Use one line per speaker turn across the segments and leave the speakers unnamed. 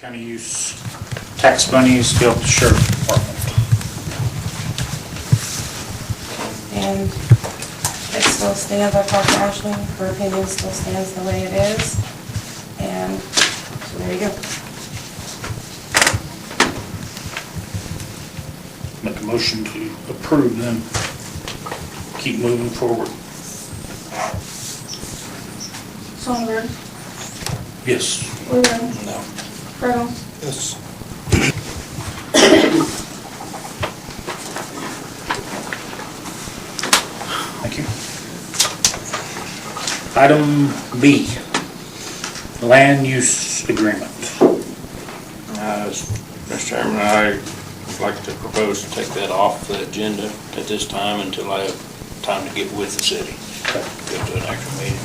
County use tax monies to help the sheriff's department.
And it still stands, I talked to Ashley, her opinion still stands the way it is. And so there you go.
Make a motion to approve them. Keep moving forward.
Songbird,
Yes.
William,
No.
Colonel,
Yes. Thank you. Item B, land use agreement.
Mr. Chairman, I'd like to propose to take that off the agenda at this time until I have time to get with the city.
Okay.
Go to an actual meeting.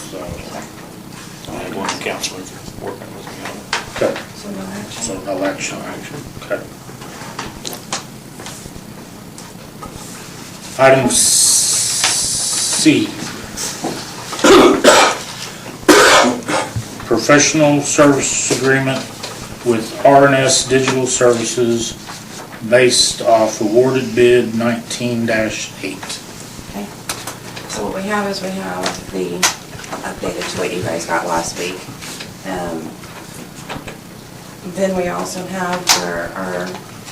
So,
I have one counselor working with me on it.
okay.
so no action.
So no action.
No action.
Okay. Item C. Professional service agreement with R&S Digital Services based off awarded bid 19-8.
Okay. So what we have is we have the updated to what you guys got last week. Then we also have our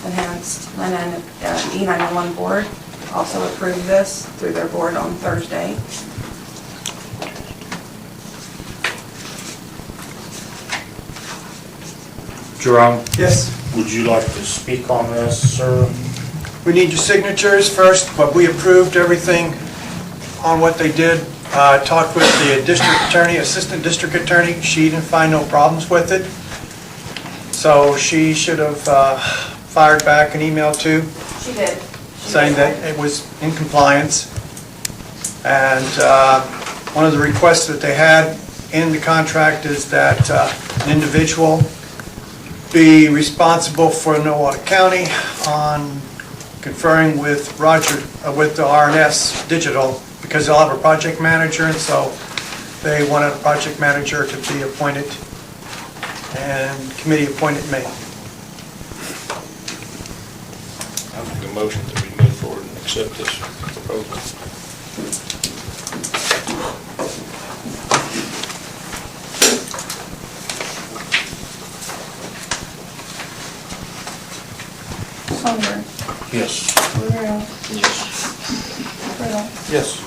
enhanced E911 board also approved this through their board on Thursday.
Jerome,
Yes,
would you like to speak on this, sir?
we need your signatures first, but we approved everything on what they did. Talked with the district attorney, assistant district attorney, she didn't find no problems with it. So she should have fired back an email too,
She did.
saying that it was in compliance. And one of the requests that they had in the contract is that an individual be responsible for Nowata County on conferring with Roger, with the R&S Digital, because they'll have a project manager, and so they wanted a project manager to be appointed, and committee appointed me.
I'll make a motion that we move forward and accept this proposal.
Songbird,
Yes.
William,
Yes.
Colonel,
Yes.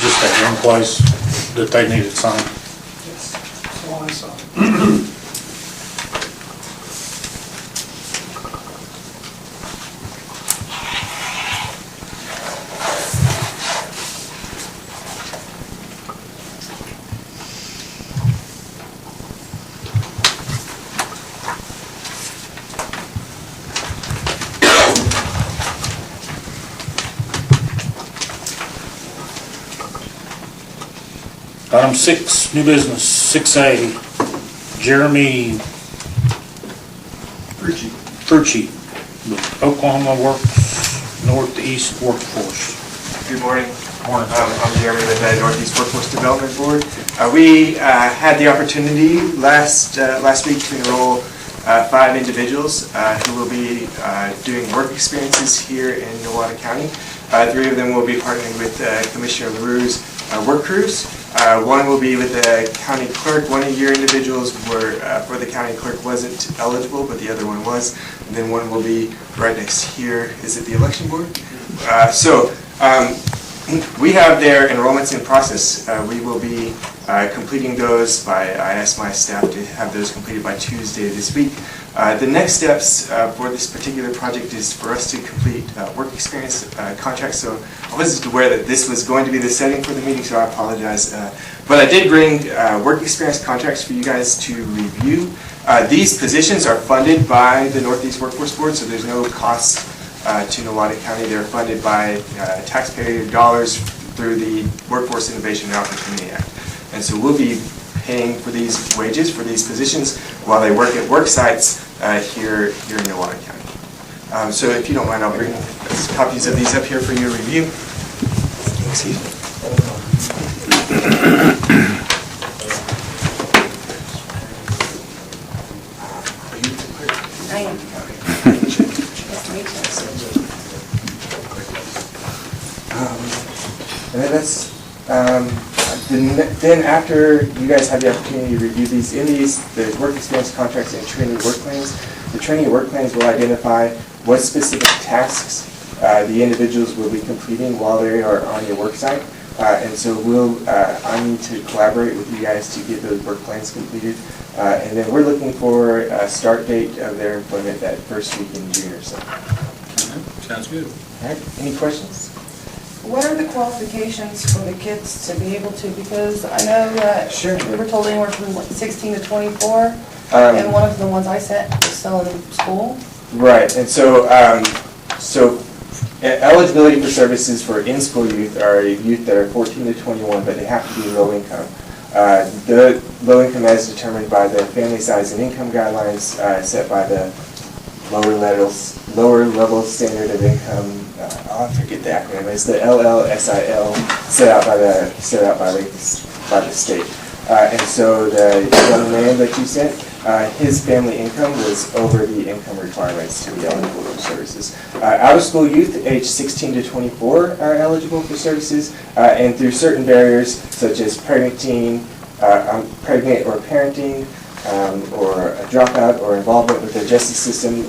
Just that one place that they needed signed.
Yes, that's all I saw.
Item 6, new business, 6A, Jeremy Furchie with Oklahoma Works Northeast Workforce.
Good morning. I'm Jeremy with the Northeast Workforce Development Board. We had the opportunity last week to enroll 5 individuals who will be doing work experiences here in Nowata County. 3 of them will be partnering with Commissioner LaRue's work crews. One will be with the county clerk. One of your individuals were for the county clerk wasn't eligible, but the other one was. And then one will be right next here. Is it the election board? We have their enrollments in process. We will be completing those by, I asked my staff to have those completed by Tuesday this week. The next steps for this particular project is for us to complete work experience contracts. So I wasn't aware that this was going to be the setting for the meeting, so I apologize. But I did bring work experience contracts for you guys to review. These positions are funded by the Northeast Workforce Board, so there's no cost to Nolata County. They're funded by taxpayer dollars through the Workforce Innovation and Opportunity Act. And so we'll be paying for these wages for these positions while they work at work sites here in Nolata County. So if you don't mind, I'll bring copies of these up here for your review. Excuse me.
I am. Nice to meet you.
And then after you guys have the opportunity to review these, the work experience contracts and trainee work plans, the trainee work plans will identify what specific tasks the individuals will be completing while they are on your work site. And so I need to collaborate with you guys to get those work plans completed. And then we're looking for a start date of their employment that first week in June or so.
Sounds good.
All right, any questions?
What are the qualifications for the kids to be able to, because I know that
Sure.
we were told anywhere from 16 to 24, and one of the ones I sent was still in school.
Right, and so eligibility for services for in-school youth are youth that are 14 to 21, but they have to be low income. The low income as determined by the family size and income guidelines set by the lower level standard of income. I forget the acronym. It's the LLSIL set out by the state. And so the young man that you sent, his family income was over the income requirements to be eligible for services. Out-of-school youth aged 16 to 24 are eligible for services, and through certain barriers such as pregnant or parenting, or a dropout or involvement with the justice system,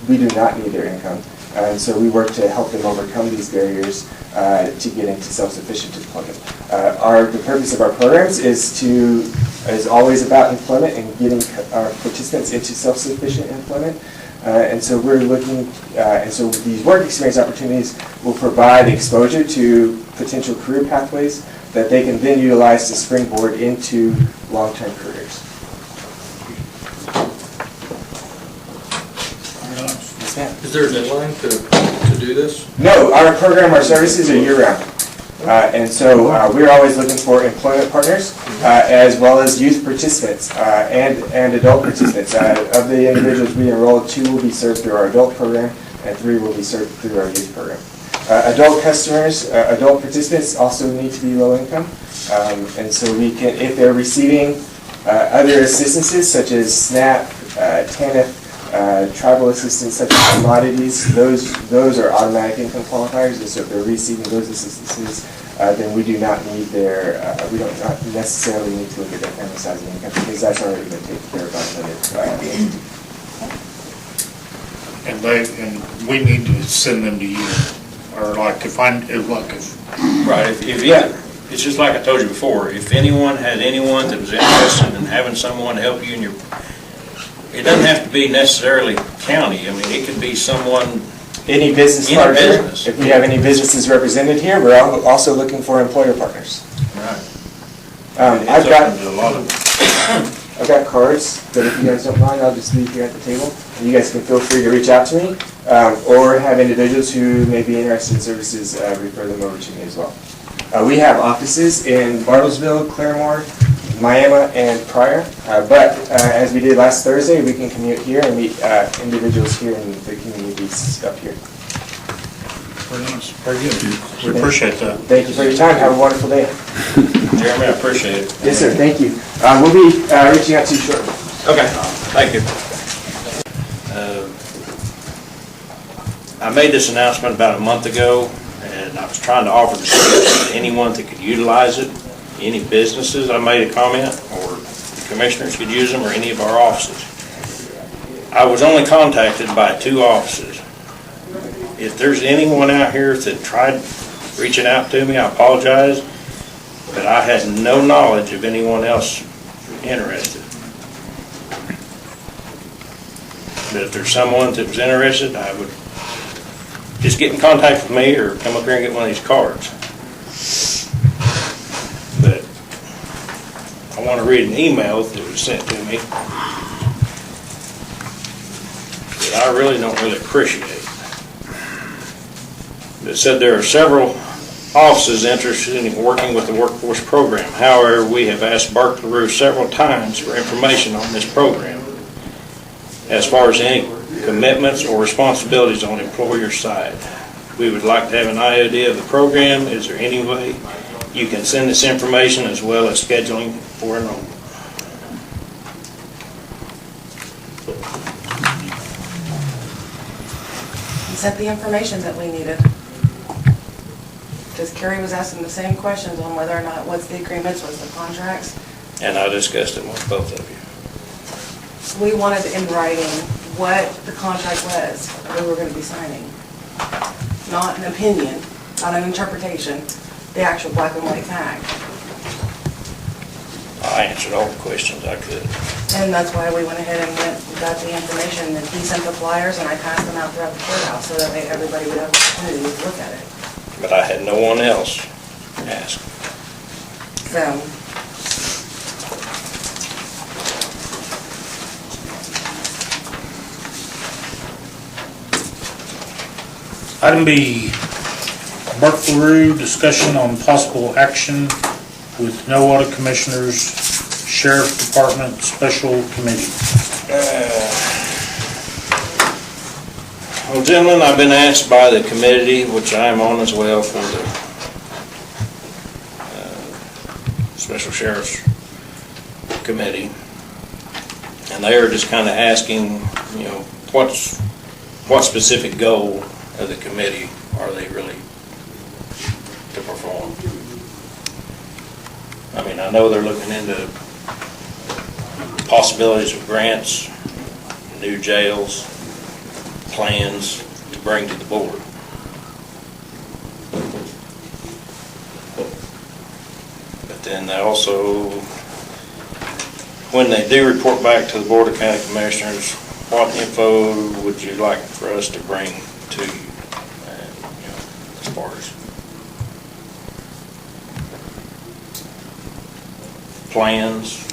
we do not need their income. And so we work to help them overcome these barriers to get into self-sufficient employment. The purpose of our programs is always about employment and getting our participants into self-sufficient employment. And so we're looking, and so these work experience opportunities will provide exposure to potential career pathways that they can then utilize to springboard into long-term careers.
Is there a deadline to do this?
No, our services are year-round. And so we're always looking for employment partners as well as youth participants and adult participants. Of the individuals we enroll, 2 will be served through our adult program and 3 will be served through our youth program. Adult customers, adult participants also need to be low income. And so we can, if they're receiving other assistances such as SNAP, TANF, tribal assistance such as commodities, those are automatic income qualifiers, and so if they're receiving those assistances, then we do not need we don't not necessarily need to look at their family size and income because that's already been taken care of by the entity.
And we need to send them to you, or like if
Right, it's just like I told you before, if anyone had anyone that was interested in having someone help you in your, it doesn't have to be necessarily county, I mean, it could be someone.
Any business
Any
partner,
business.
if we have any businesses represented here, we're also looking for employer partners.
Right.
I've got cards that if you guys don't mind, I'll just leave here at the table. You guys can feel free to reach out to me, or have individuals who may be interested in services refer them over to me as well. We have offices in Bartlesville, Claremore, Miami, and Pryor, but as we did last Thursday, we can commute here and meet individuals here in the communities up here.
Very nice, very good. We appreciate that.
Thank you for your time. Have a wonderful day.
Jeremy, I appreciate it.
Yes, sir. Thank you. We'll be reaching out to you shortly.
Okay, thank you. I made this announcement about a month ago, and I was trying to offer the service to anyone that could utilize it, any businesses. I made a comment, or the commissioners could use them, or any of our offices. I was only contacted by 2 offices. If there's anyone out here that tried reaching out to me, I apologize, but I had no knowledge of anyone else interested. But if there's someone that was interested, I would just get in contact with me or come up here and get one of these cards. But I want to read an email that was sent to me that I really don't really appreciate. that said there are several offices interested in working with the workforce program. However, we have asked Bark LaRue several times for information on this program as far as any commitments or responsibilities on the employer's side. We would like to have an idea of the program. Is there any way you can send this information as well as scheduling for enrollment?
He sent the information that we needed. Because Carrie was asking the same questions on whether or not, what's the agreements, what's the contracts.
And I discussed it with both of you.
We wanted in writing what the contract was that we were going to be signing. Not an opinion, not an interpretation, the actual black and white fact.
I answered all the questions I could.
And that's why we went ahead and got the information, and he sent the flyers, and I passed them out throughout the courthouse so that everybody would have an opportunity to look at it.
But I had no one else ask.
So,
Item B, Bark LaRue, discussion on possible action with no audit commissioners, sheriff department special committee.
Well, gentlemen, I've been asked by the committee, which I am on as well, for the Special Sheriff's Committee. And they are just kind of asking, you know, what specific goal of the committee are they really to perform? I mean, I know they're looking into possibilities of grants, new jails, plans to bring to the board. But then they also, when they do report back to the Board of County Commissioners, what info would you like for us to bring to you? You know, as far as plans,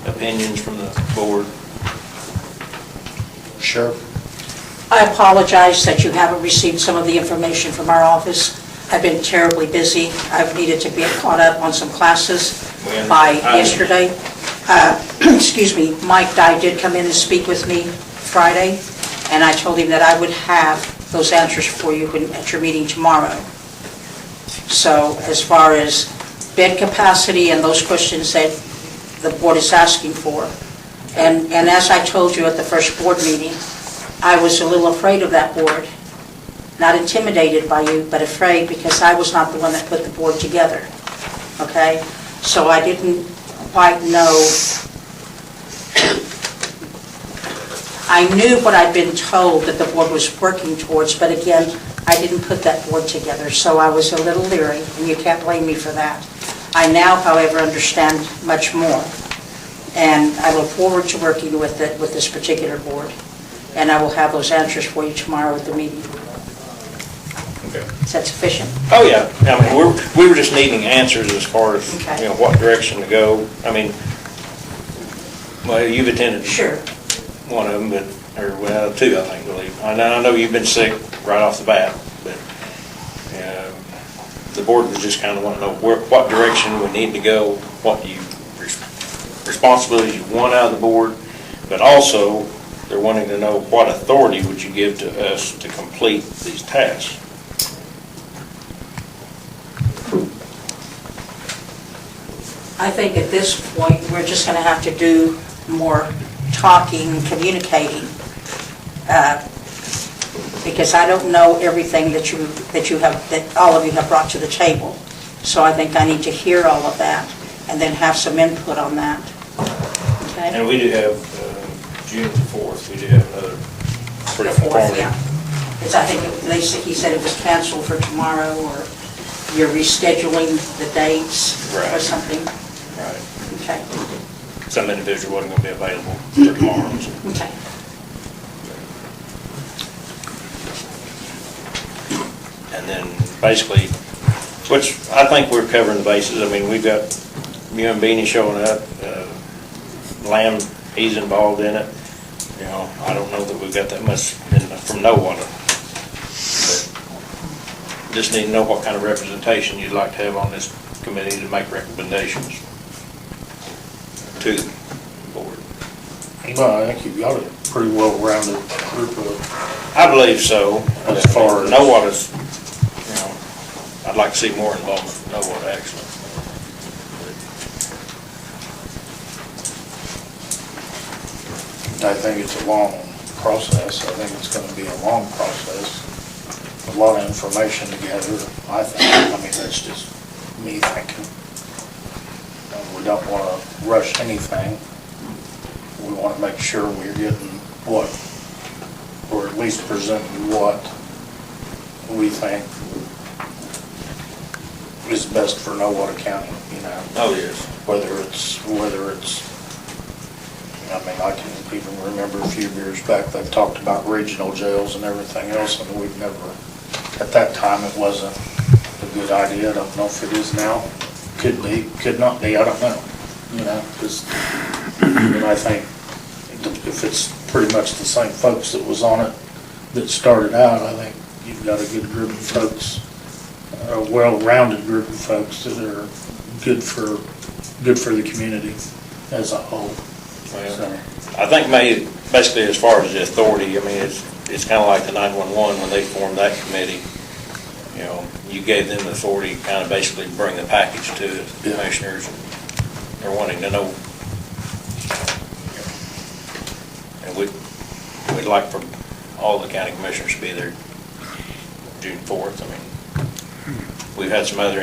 opinions from the board.
Sheriff?
I apologize that you haven't received some of the information from our office. I've been terribly busy. I've needed to get caught up on some classes by yesterday. Excuse me, Mike Dye did come in and speak with me Friday, and I told him that I would have those answers for you at your meeting tomorrow. So as far as bed capacity and those questions that the board is asking for, and as I told you at the first board meeting, I was a little afraid of that board. Not intimidated by you, but afraid because I was not the one that put the board together, okay? So I didn't quite know. I knew what I'd been told that the board was working towards, but again, I didn't put that board together, so I was a little leery, and you can't blame me for that. I now, however, understand much more, and I look forward to working with this particular board, and I will have those answers for you tomorrow at the meeting.
Okay.
Is that sufficient?
Oh, yeah. I mean, we were just needing answers as far as,
Okay.
you know, what direction to go. I mean, well, you've attended
Sure.
one of them, but, or, well, two, I think, I believe. I know you've been sick right off the bat, but the board was just kind of wanting to know what direction we need to go, what responsibilities you want out of the board, but also they're wanting to know what authority would you give to us to complete these tasks.
I think at this point, we're just going to have to do more talking and communicating, because I don't know everything that all of you have brought to the table. So I think I need to hear all of that and then have some input on that. Okay?
And we do have June the 4th, we do have another pretty informative.
Yeah. It's, I think he said it was canceled for tomorrow, or you're rescheduling the dates or
Right.
something.
Right.
Okay.
Some individual wasn't going to be available for tomorrow. So.
Okay.
And then basically, which I think we're covering the bases. I mean, we've got you and Beanie showing up. Lamb, he's involved in it. You know, I don't know that we've got that much from no one. But just need to know what kind of representation you'd like to have on this committee to make recommendations to the board.
Well, I think you've got a pretty well-rounded group of,
I believe so.
As far as-
Know what is, you know, I'd like to see more involvement from Know What actually.
I think it's a long process. I think it's gonna be a long process. A lot of information together, I think. I mean, that's just me thinking. We don't wanna rush anything. We wanna make sure we're getting what, or at least presenting what we think is best for Nowata County, you know?
Oh, yes.
Whether it's, I mean, I can even remember a few years back, they talked about regional jails and everything else, and we've never, at that time, it wasn't a good idea. I don't know if it is now. Could be, could not be, I don't know, you know, because, but I think if it's pretty much the same folks that was on it that started out, I think you've got a good group of folks, a well-rounded group of folks that are good for the community as a whole. So,
I think basically as far as the authority, I mean, it's kind of like the 911 when they formed that committee. You know, you gave them the authority to kind of basically bring the package to the commissioners. They're wanting to know. And we'd like for all the county commissioners to be there June 4th. I mean, we've had some other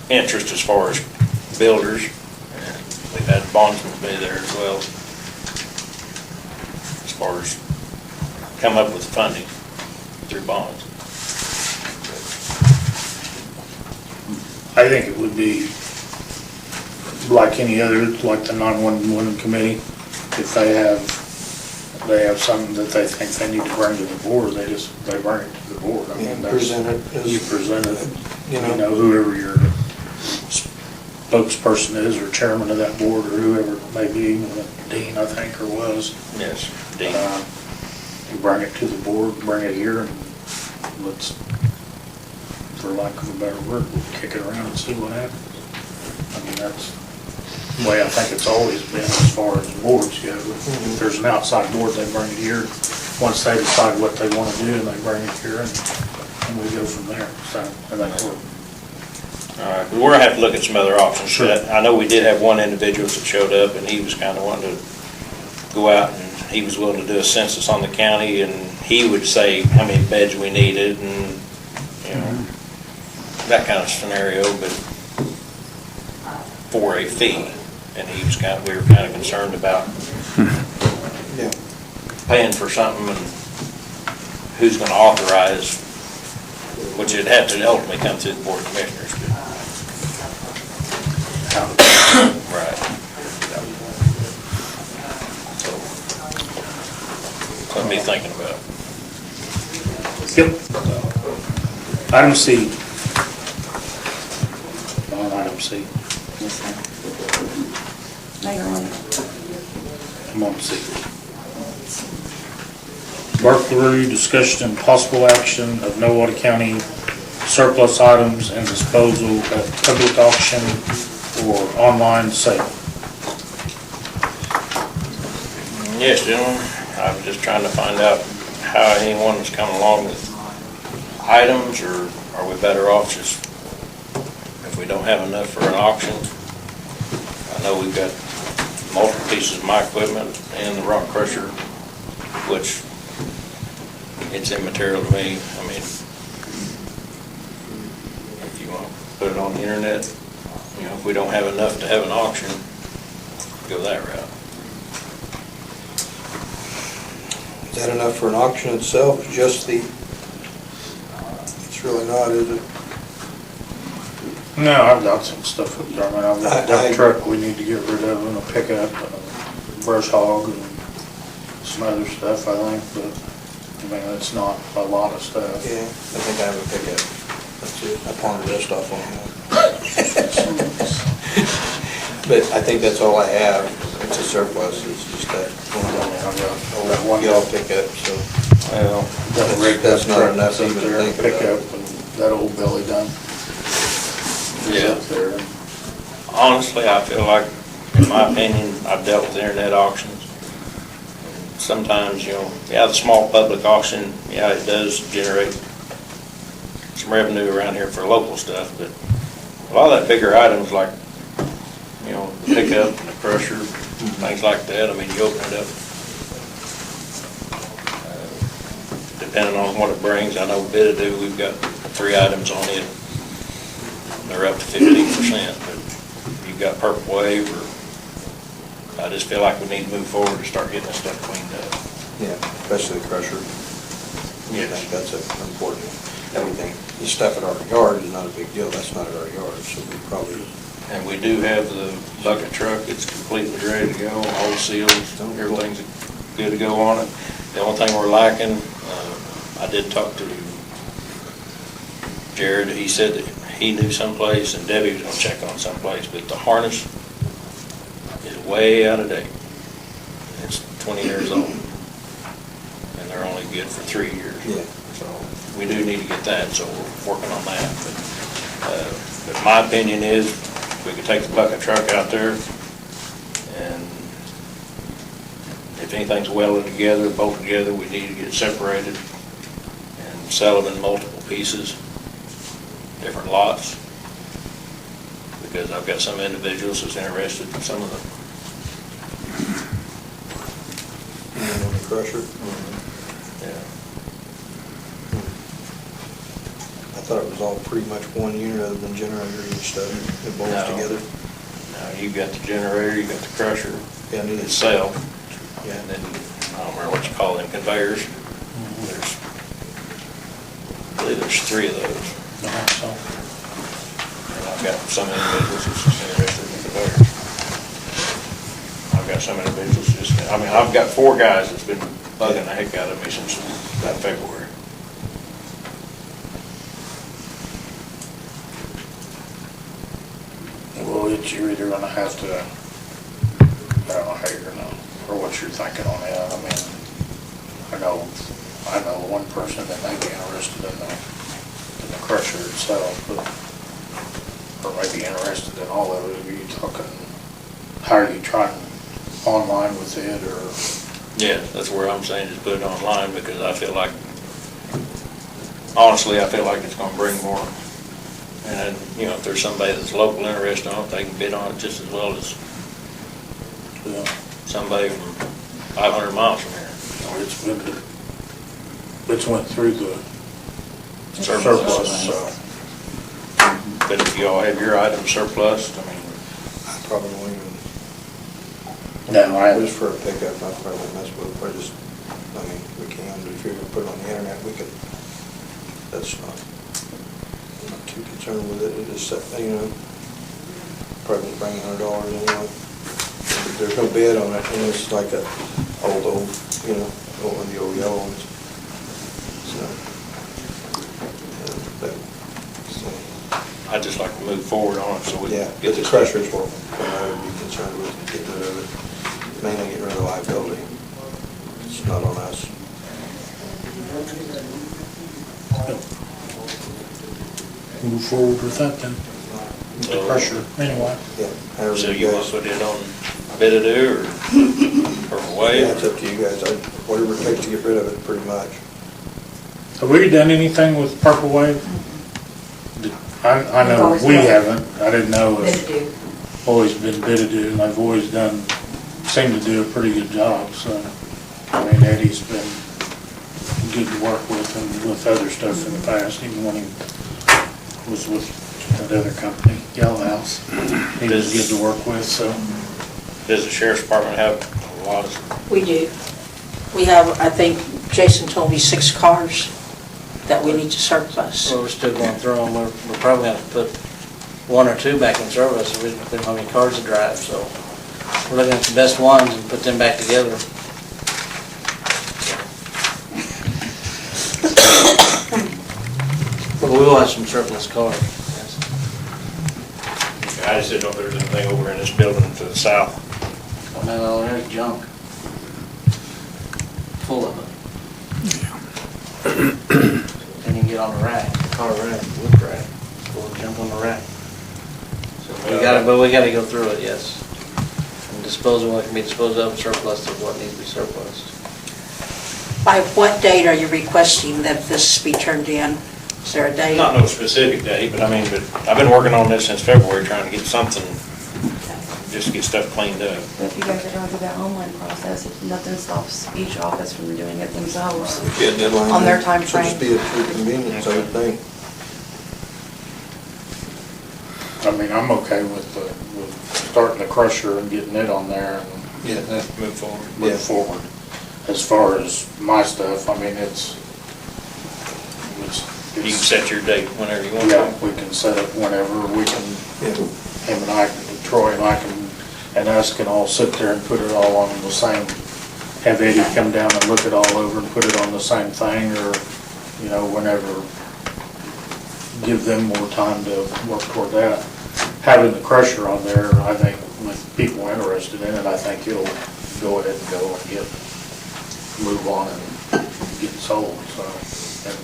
interest as far as builders. And we've had bondsmen be there as well, as far as come up with funding through bonds.
I think it would be like any other, like the 911 committee, if they have something that they think they need to bring to the board, they bring it to the board. I mean,
Present it as-
you present it,
you know.
you know, whoever your spokesperson is, or chairman of that board, or whoever it may be, Dean, I think, or was.
Yes, Dean.
You bring it to the board, bring it here, and let's, for lack of a better word, we'll kick it around and see what happens. I mean, that's the way I think it's always been as far as boards go. If there's an outside board, they bring it here. Once they decide what they want to do, and they bring it here, and we go from there. So I think
All right, we're gonna have to look at some other options.
Sure.
I know we did have one individual that showed up, and he was kind of wanting to go out, and he was willing to do a census on the county, and he would say how many beds we needed, and, you know, that kind of scenario, but for a fee. And we were kind of concerned about
Yeah.
paying for something, and who's gonna authorize, which it'd have to ultimately come through the Board of Commissioners. Right. Something to be thinking about.
Yep. Item C. On item C.
Now you're on it.
I'm on C. Burglary, discussion and possible action of Nowata County surplus items and disposal at public auction or online sale.
Yes, gentlemen, I was just trying to find out how anyone was coming along with items, or are we better off just, if we don't have enough for an auction? I know we've got multiple pieces of my equipment and the rock crusher, which it's immaterial to me. I mean, if you want to put it on the internet, you know, if we don't have enough to have an auction, go that route.
Is that enough for an auction itself? Just the, it's really not, is it?
No, I've got some stuff up there. I mean, I've got a dump
I-
truck we need to get rid of, and a pickup, and a brush hog, and some other stuff, I think, but, I mean, it's not a lot of stuff.
Yeah, I think I have a pickup. That's it. I pawned the rest off on that. But I think that's all I have. It's a surplus, it's just that
That one
yellow pickup, so
Well, got a rig
That's not
truck
enough
that's up
even to
there,
think about.
pickup, and that old belly done.
Yeah.
Up there.
Honestly, I feel like, in my opinion, I've dealt with internet auctions. Sometimes, the small public auction, it does generate some revenue around here for local stuff, but a lot of that bigger items like, the pickup, and the crusher, things like that, I mean, you open it up. Depending on what it brings, I know Bidadoo, we've got 3 items on it. They're up to 15%, but you've got Purple Wave, or I just feel like we need to move forward to start getting this stuff cleaned up.
Yeah, especially the crusher. I
Yes.
think that's important. Everything, you stuff at our yard is not a big deal, that's not at our yard, so we probably,
And we do have the bucket truck, it's completely ready to go, all the seals, everything's good to go on it. The only thing we're lacking, I did talk to Jared, he said that he knew someplace, and Debbie was gonna check on someplace, but the harness is way out of date. It's 20 years old, and they're only good for 3 years.
yeah.
So we do need to get that, so we're working on that. But my opinion is, we could take the bucket truck out there, and if anything's welded together, bolted together, we need to get it separated and sell them in multiple pieces, different lots, because I've got some individuals that's interested in some of them.
And then the crusher,
Yeah.
I thought it was all pretty much one unit other than generator and stuff, it bolts
No.
together.
Now, you've got the generator, you've got the crusher
Yeah, I knew that.
itself,
Yeah.
and then, I don't remember what you call them, conveyors. There's, I believe there's 3 of those.
So,
And I've got some individuals that's just interested in conveyors. I've got some individuals I've got 4 guys that's been bugging the heck out of me since that February.
well, you're either gonna have to, I don't know how you're gonna, or what you're thinking on that. I mean, I know one person that may be interested in the crusher itself, but, or may be interested in all of it. Are you talking, how are you trying online with it, or?
Yeah, that's where I'm saying just put it online, because I feel like, honestly, I feel like it's gonna bring more. And, if there's somebody that's local interested on it, they can bid on it just as well as somebody from 500 miles from here.
It's went through the surplus, so.
But if you all have your items surplus, I mean,
I probably won't even,
No,
just for a pickup, I probably won't mess with it, we can, but if you're gonna put it on the internet, we can, that's not, I'm not too concerned with it, it just, probably won't bring $100 anyway. But there's no bid on it, and it's like a old, one of the old yellow ones. So,
I'd just like to move forward on it so we
yeah,
can
but
get
the
this.
crushers will, I would be concerned with getting rid of it, mainly getting rid of the liability. It's not on us.
move forward with that then. The pressure, anyway.
Yeah. however
So you want
guys-
to put it on Bidadoo or Purple
Yeah,
Wave?
it's up to you guys. Whatever it takes to get rid of it, pretty much.
Have we done anything with Purple Wave? I know
always
we
done.
haven't. I didn't know
They
if
do.
always been Bidadoo, and they've always seemed to do a pretty good job, so. I mean, Eddie's been good to work with and with other stuff in the past, even when he was with that other company, Yellow House. He was good to work with, so.
Does the sheriff's department have a lot of,
We do. We have, I think, Jason told me 6 cars that we need to surplus.
Well, we're still going through them. We're probably going to put 1 or 2 back in service. We don't have any cars to drive, so we're looking at the best ones and put them back together. But we will have some surplus cars, yes.
I just didn't know if there was anything over in this building to the south.
No, there's junk. Full of it. And you can get on the rack. car rack, wood rack, or jump on the rack. So we gotta go through it, yes. And dispose of what can be disposed of, surplus of what needs to be surplus.
By what date are you requesting that this be turned in? Is there a date?
Not no specific date, but I've been working on this since February, trying to get something, just to get stuff cleaned up.
If you guys are going through that online process, if nothing stops each office from doing it themselves
Yeah, deadline.
on their time
Should just
frame.
be at your convenience, I would think.
I mean, I'm okay with starting the crusher and getting it on there and
Yeah.
Move forward.
Yeah.
move forward. As far as my stuff, I mean,
You can set your date whenever you want
yeah,
to.
we can set it whenever, we can,
Yeah.
him and I, Troy and I can, and us can all sit there and put it all on the same, have Eddie come down and look it all over and put it on the same thing, or, you know, whenever, give them more time to work toward that. Having the crusher on there, I think, with people interested in it, I think it'll go ahead and go and move on and get sold, so, and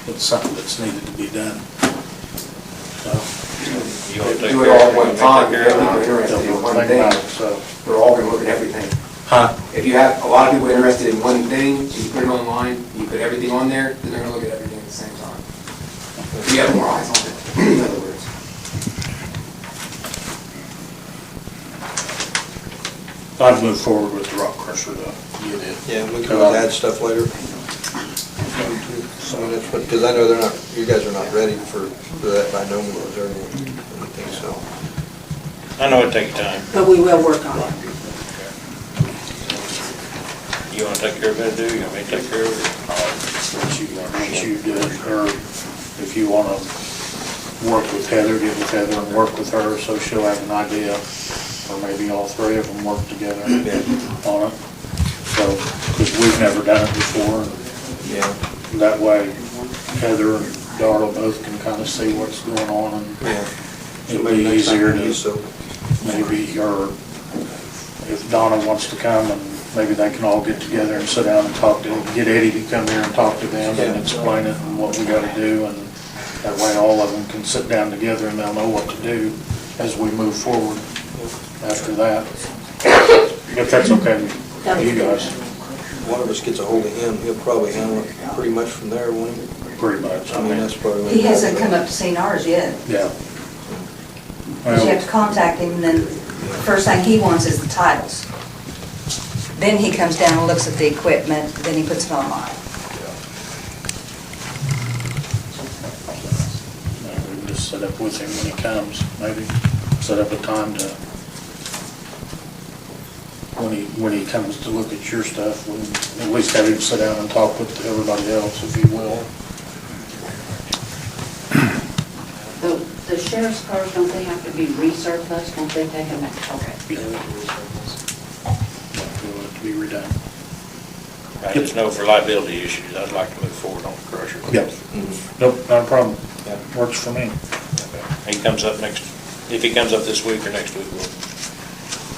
it's something that's needed to be done. So,
You want to take
Do it
care
all
of
at one
it?
time,
Take care of
everybody's
it?
interested in one
think
thing,
about it, so.
we're all gonna look at everything.
Huh?
If you have a lot of people interested in one thing, you put it online, you put everything on there, then they're gonna look at everything at the same time. You have more eyes on it, in other words.
I'd move forward with the rock crusher to get it.
Yeah, we can always add stuff later. So that's what, because I know they're not, you guys are not ready for that by no means or anything, so.
I know it'd take time.
But we will work on it.
You want to take care of it, do you? Want me to take care of it?
Once you do it, or if you want to work with Heather, get with Heather and work with her so she'll have an idea, or maybe all three of them work together on it. So, because we've never done it before, and
Yeah.
that way Heather and Darla both can kind of see what's going on, and
Yeah. So
it'll
maybe
be
next time
easier
we
to,
use so.
maybe, or if Donna wants to come, and maybe they can all get together and sit down and talk to, get Eddie to come here and talk to them and explain it and what we gotta do, and that way all of them can sit down together and they'll know what to do as we move forward after that. If that's okay with you guys,
One of us gets a hold of him, he'll probably handle it pretty much from there, won't he?
pretty much.
I mean, that's probably. what
He hasn't come up to see ours yet.
Yeah.
Because you have to contact him, and then the first thing he wants is the titles. Then he comes down and looks at the equipment, then he puts it online.
We can just set up with him when he comes, maybe set up a time to, when he comes to look at your stuff, we at least have him sit down and talk with everybody else, if he will.
The sheriff's cars, don't they have to be resurfaced? Don't they take them back? Okay.
Yeah, we'll have to be redone.
I just know for liability issues, I'd like to move forward on the crusher.
Yep. Nope, not a problem. Works for me.
Okay. He comes up next, if he comes up this week or next week, we'll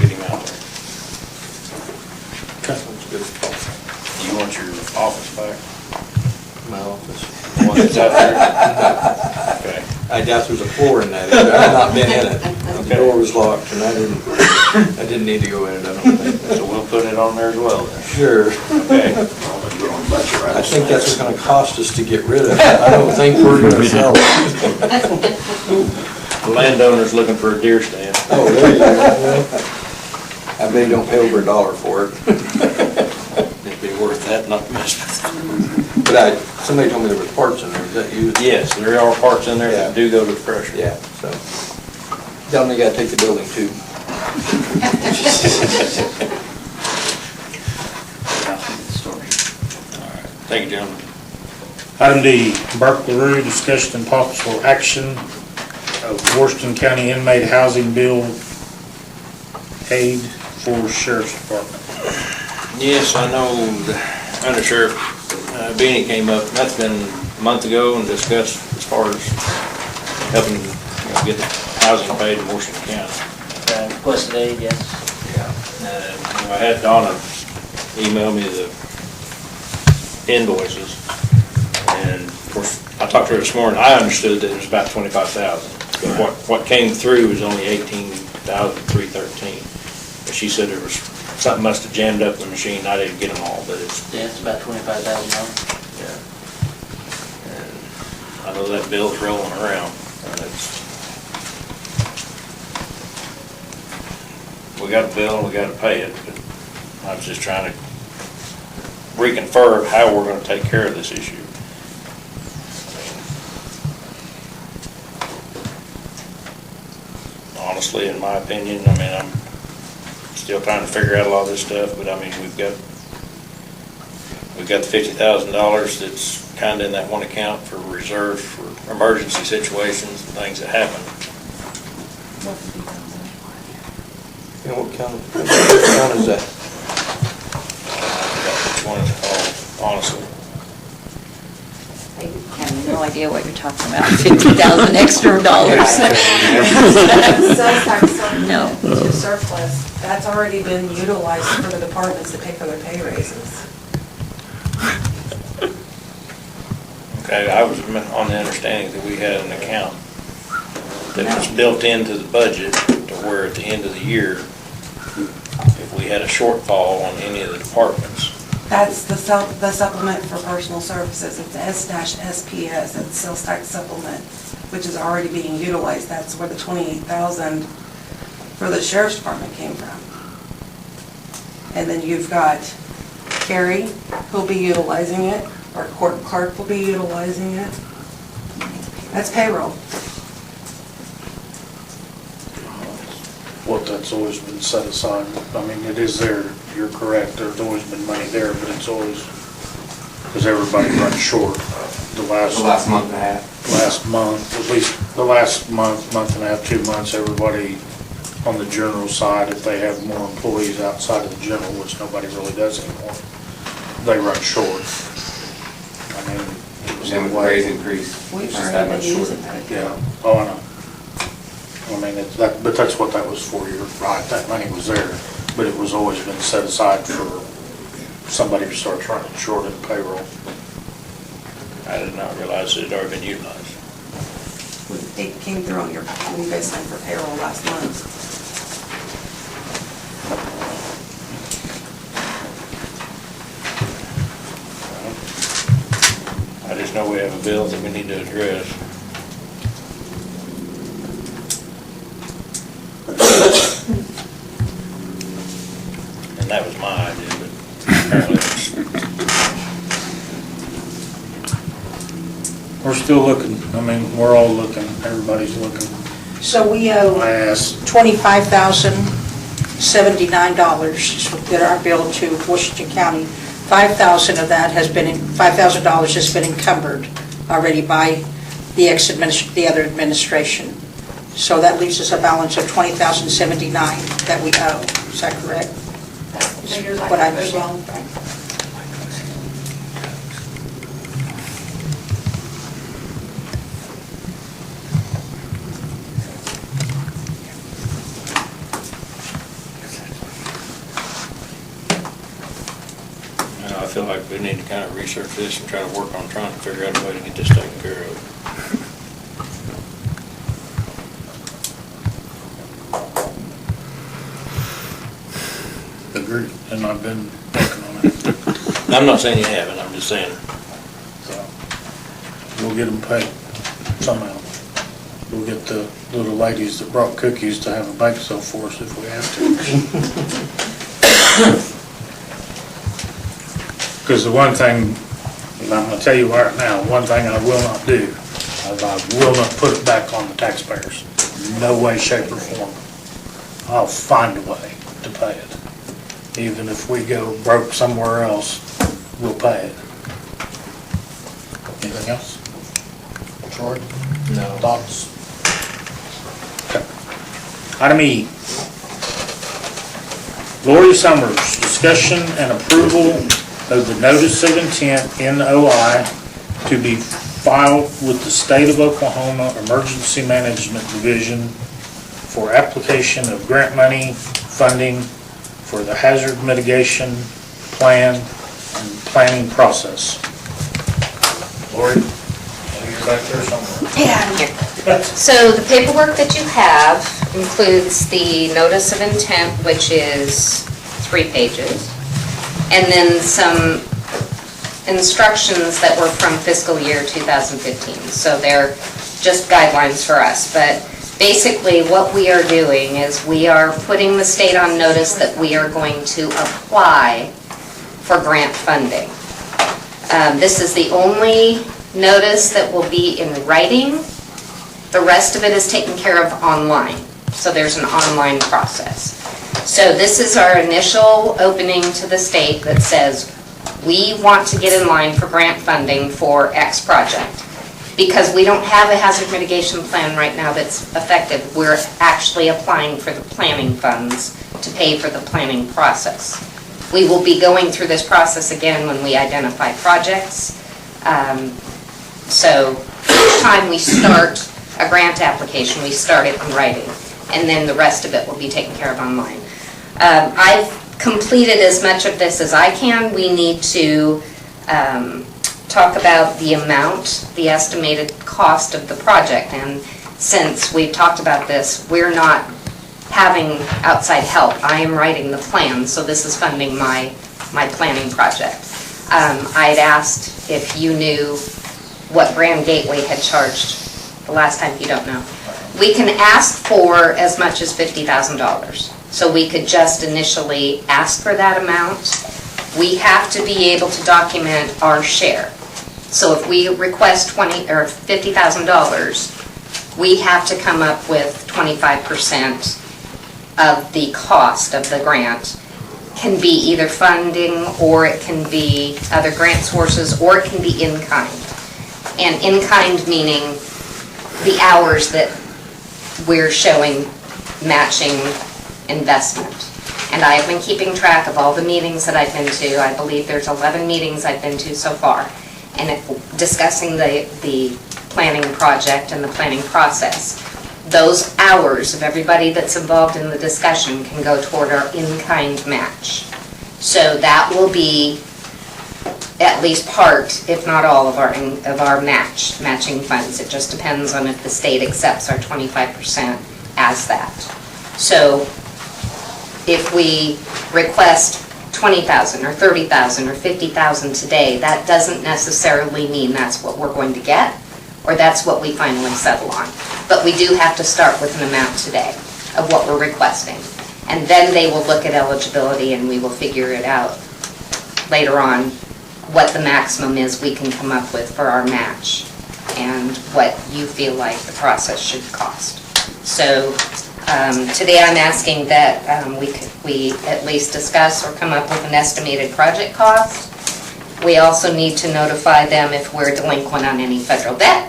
get him out there.
Sounds good.
Do you want your office back?
My office.
The one that's out there? Okay.
I doubt there's a floor in that. I've not been in it. The door was locked and I didn't need to go in it, I don't think.
So we'll put it on there as well then.
Sure.
Okay.
I think that's what's gonna cost us to get rid of it. I don't think we're gonna sell it.
The landowner's looking for a deer stand.
Oh, there you go. I bet you don't pay over $1 for it.
It'd be worth that not to mess with it.
But somebody told me there was parts in there, is that you?
Yes, there are parts in there that
Yeah.
do go to the crusher.
Yeah, so. Tell me you gotta take the building too.
Thank you, gentlemen.
Item D, Burke LaRue, discussion and possible action of Washington County inmate housing bill aid for sheriff's department.
Yes, I know the Under Sheriff Beanie came up, and that's been a month ago, and discussed as far as helping, get the housing paid in Washington County.
Requested aid, yes.
I had Donna email me the invoices, and of course, I talked to her this morning, I understood that it was about 25,000. But what came through was only 18,313. But she said there was, something must have jammed up the machine, I didn't get them all, but it's,
Yeah, it's about $25,000.
yeah. And I know that bill's rolling around, and it's, we got a bill, and we gotta pay it, but I was just trying to reconfirm how we're gonna take care of this issue. Honestly, in my opinion, I mean, I'm still trying to figure out a lot of this stuff, but I mean, we've got the $50,000 that's kinda in that one account for reserve for emergency situations and things that happen.
You know what county is that?
I forgot which one it's called, honestly.
I have no idea what you're talking about, 50,000 extra dollars.
Sales tax
No.
surplus, that's already been utilized for the departments to pay for their pay raises.
Okay, I was on the understanding that we had an account that was built into the budget to where at the end of the year, if we had a shortfall on any of the departments.
That's the supplement for personal services, it's S-SPS, it's sales tax supplement, which is already being utilized. That's where the 28,000 for the sheriff's department came from. And then you've got Carrie, who'll be utilizing it, or court clerk will be utilizing it. That's payroll.
What that's always been set aside. I mean, it is there, you're correct, there's always been money there, but it's always, because everybody runs short. The
The last month and a half.
last month, at least the last month, month and a half, 2 months, everybody on the general side, if they have more employees outside of the general, which nobody really does anymore, they run short. I mean, it was
Then
that
with the
way.
raise increase,
We've
it's just that
already
much
been
shorter.
using that.
Yeah, oh, I know. I mean, it's that, but that's what that was for, you're right, that money was there, but it was always been set aside for somebody to start running short in payroll.
I did not realize it had already been utilized.
It came through on your, when you guys signed for payroll last month.
I just know we have a bill that we need to address. And that was my idea, but apparently it's,
We're still looking, I mean, we're all looking, everybody's looking.
So we owe
I asked,
$25,079 that our bill to Washington County. $5,000 of that has been, $5,000 has been encumbered already by the other administration. So that leaves us a balance of $20,079 that we owe. Is that correct? What I understand.
I feel like we need to kind of research this and try to work on trying to figure out a way to get this taken care of.
agreed, and I've been working on it,
I'm not saying you haven't, I'm just saying,
so we'll get them paid somehow. We'll get the little ladies that brought cookies to have a bake sale for us if we have to. Because the one thing, and I'm gonna tell you right now, one thing I will not do, is I will not put it back on the taxpayers. No way, shape, or form. I'll find a way to pay it. Even if we go broke somewhere else, we'll pay it. Anything else? Troy?
no.
Thoughts? Okay. Item E. Lori Summers, discussion and approval of the notice of intent, NOI, to be filed with the State of Oklahoma Emergency Management Division for application of grant money funding for the hazard mitigation plan and planning process. Lori? You're back there somewhere.
Yeah, I'm here. So the paperwork that you have includes the notice of intent, which is 3 pages, and then some instructions that were from fiscal year 2015. So they're just guidelines for us. But basically what we are doing is we are putting the state on notice that we are going to apply for grant funding. This is the only notice that will be in writing. The rest of it is taken care of online. So there's an online process. So this is our initial opening to the state that says, we want to get in line for grant funding for X project. Because we don't have a hazard mitigation plan right now that's effective, we're actually applying for the planning funds to pay for the planning process. We will be going through this process again when we identify projects. So each time we start a grant application, we start it in writing, and then the rest of it will be taken care of online. I've completed as much of this as I can. We need to talk about the amount, the estimated cost of the project, and since we've talked about this, we're not having outside help. I am writing the plan, so this is funding my planning project. I'd asked if you knew what Grand Gateway had charged the last time. You don't know. We can ask for as much as $50,000. So we could just initially ask for that amount. We have to be able to document our share. So if we request $50,000, we have to come up with 25% of the cost of the grant. Can be either funding, or it can be other grant sources, or it can be in kind. And in kind meaning the hours that we're showing matching investment. And I have been keeping track of all the meetings that I've been to. I believe there's 11 meetings I've been to so far, and discussing the planning project and the planning process. Those hours of everybody that's involved in the discussion can go toward our in-kind match. So that will be at least part, if not all, of our matching funds. It just depends on if the state accepts our 25% as that. So if we request $20,000 or $30,000 or $50,000 today, that doesn't necessarily mean that's what we're going to get, or that's what we finally settle on. But we do have to start with an amount today of what we're requesting. And then they will look at eligibility, and we will figure it out later on what the maximum is we can come up with for our match and what you feel like the process should cost. So today I'm asking that we at least discuss or come up with an estimated project cost. We also need to notify them if we're delinquent on any federal debt.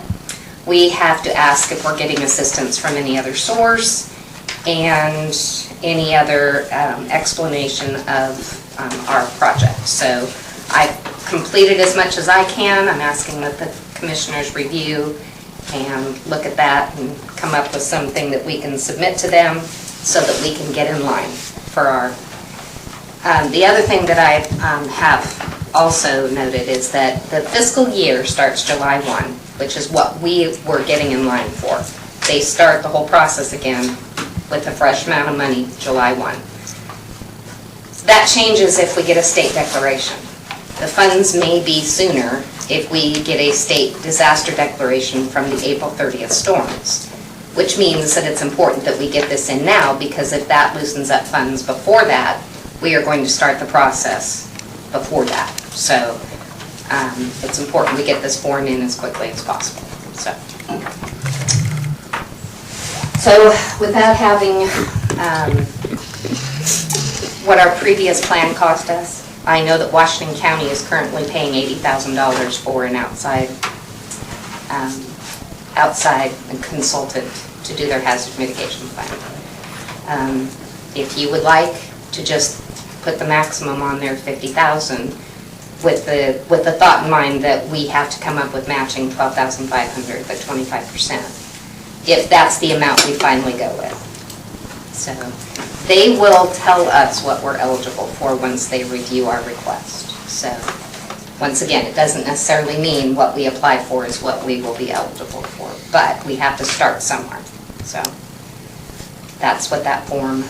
We have to ask if we're getting assistance from any other source, and any other explanation of our project. So I've completed as much as I can. I'm asking that the commissioners review and look at that and come up with something that we can submit to them so that we can get in line for our... The other thing that I have also noted is that the fiscal year starts July 1, which is what we were getting in line for. They start the whole process again with a fresh amount of money July 1. That changes if we get a state declaration. The funds may be sooner if we get a state disaster declaration from the April 30th storms, which means that it's important that we get this in now, because if that loosens up funds before that, we are going to start the process before that. So it's important we get this form in as quickly as possible. So without having what our previous plan cost us, I know that Washington County is currently paying $80,000 for an outside consultant to do their hazard mitigation plan. If you would like to just put the maximum on there, $50,000, with the thought in mind that we have to come up with matching $12,500, the 25%, if that's the amount we finally go with. So they will tell us what we're eligible for once they review our request. So Once again, it doesn't necessarily mean what we applied for is what we will be eligible for, but we have to start somewhere. So that's what that form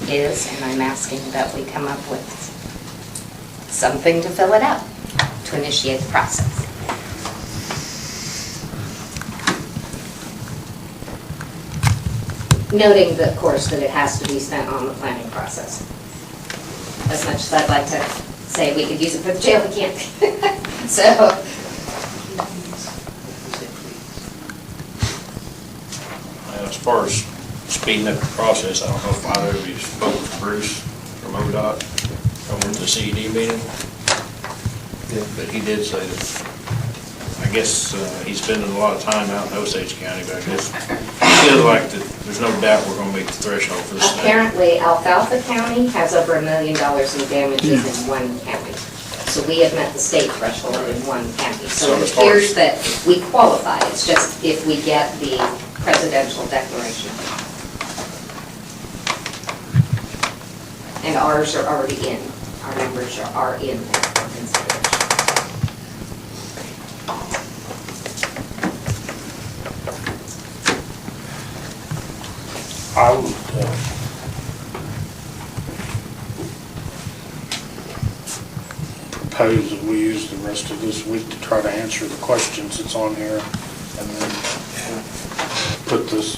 is, and I'm asking that we come up with something to fill it out, to initiate the process. Noting, that, of course, that it has to be spent on the planning process. As much as I'd like to say we could use it for the jail, we can't. So,
As far as speeding up the process, I don't know if either of you spoke with Bruce from ODOT over at the CED meeting. But he did say that, I guess, he's spending a lot of time out in Osage County, but I guess he feels like that there's no doubt we're gonna meet the threshold for the state.
apparently Alfalfa County has over $1 million in damages in one county. So we have met the state threshold in one county. So
So
it
as far as-
appears that we qualify, it's just if we get the presidential declaration. And ours are already in, our numbers are in there for consideration.
I would propose that we use the rest of this week to try to answer the questions that's on here, and then put this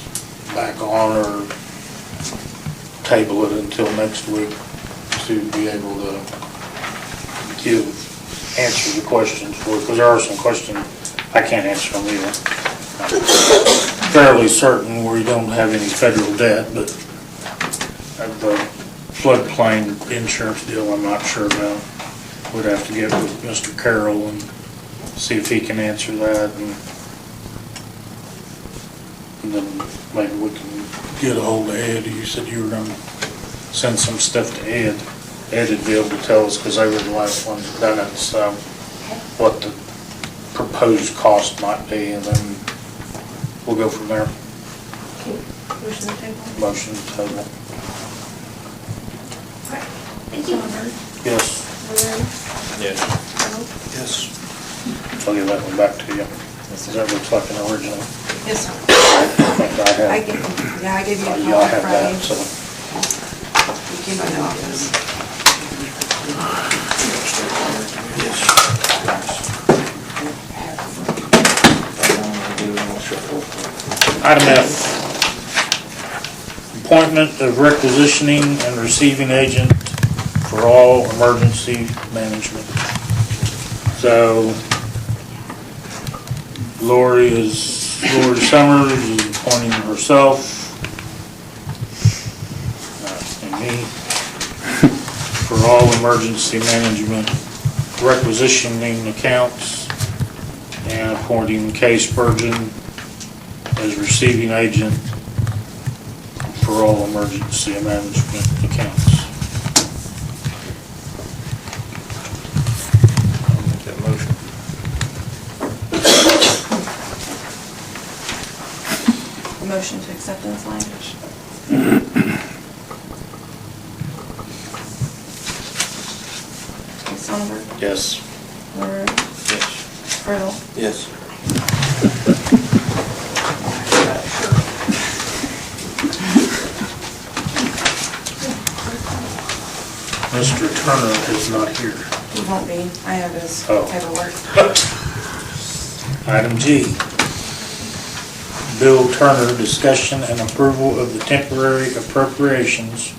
back on or table it until next week to be able to answer the questions for it, because there are some questions I can't answer them either. I'm fairly certain we don't have any federal debt, but the floodplain insurance deal, I'm not sure about. We'd have to get with Mr. Carroll and see if he can answer that, and then maybe we can get a hold of Ed. You said you were gonna send some stuff to Ed. Ed would be able to tell us, because they were the last ones that done it, so what the proposed cost might be, and then we'll go from there.
Motion to table.
Motion to table.
Thank you.
Yes,
Yes.
yes. I'll give that one back to you. That looks like an original.
Yes, sir.
I think I have.
I gave you a copy
Yeah, I have
Friday.
that, so.
You came by the office.
Item F, appointment of requisitioning and receiving agent for all emergency management. So Lori Summers is appointing herself and me for all emergency management requisitioning accounts, and appointing Kay Spurgeon as receiving agent for all emergency management accounts.
I'll make that motion.
Motion to accept this language. Sonberg,
Yes.
Lawrence,
Yes.
Riddle,
Yes.
Mr. Turner is not here.
he won't be, I have his
Oh.
paperwork.
Item G, Bill Turner, discussion and approval of the temporary appropriations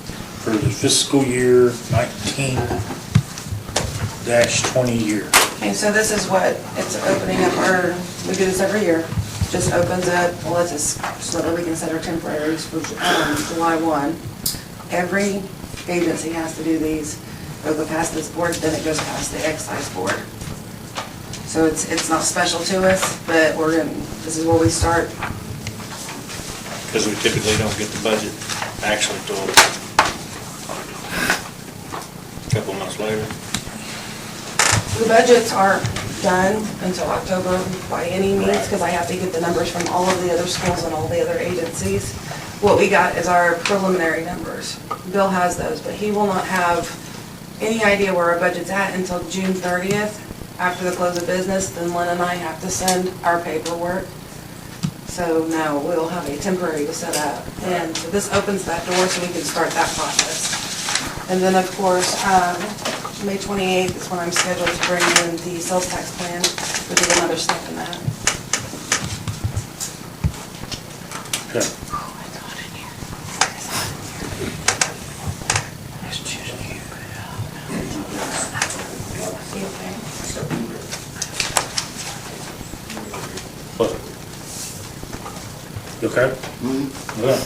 for the fiscal year 19-20 year.
Okay, so this is what, it's opening up our, we do this every year, just opens up, well, it's just so that we can set our temporaries for July 1. Every agency has to do these, it'll go past this board, then it goes past the excise board. So it's not special to us, but this is where we start.
Because we typically don't get the budget actually till a couple months later.
The budgets aren't done until October by any means, because I have to get the numbers from all of the other schools and all the other agencies. What we got is our preliminary numbers. Bill has those, but he will not have any idea where our budget's at until June 30th, after the close of business, then Lynn and I have to send our paperwork. So no, we'll have a temporary to set up. And so this opens that door so we can start that process. And then, of course, May 28th is when I'm scheduled to bring in the sales tax plan, which is another step in that.
Okay. What? You okay? Mm-hmm. Yeah.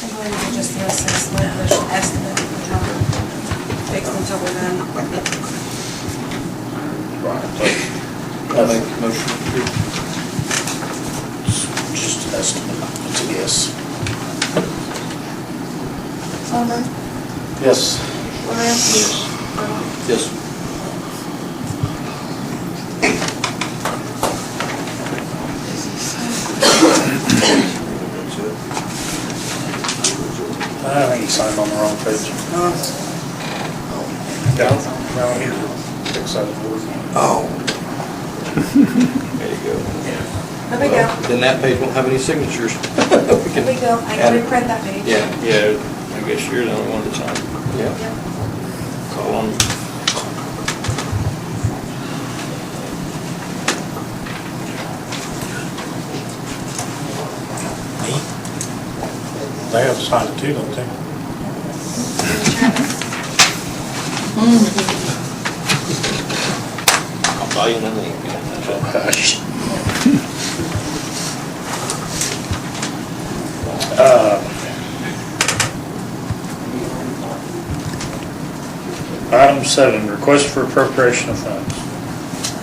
I'm going to just assess the estimate fixed until we're done.
I make a motion to
It's just an estimate, it's a guess.
Sullivan?
Yes.
Williams?
Yes.
I think he signed on the wrong page. Down? No, here. Excited board.
Oh.
There you go.
There we go.
Then that page won't have any signatures.
There we go. I can reprint that page.
Yeah.
Yeah, I guess you're the only one that's on.
Yeah.
Call on.
They have to sign it too, don't they?
I'll buy you another ink.
Gosh. Item 7, request for appropriation of funds.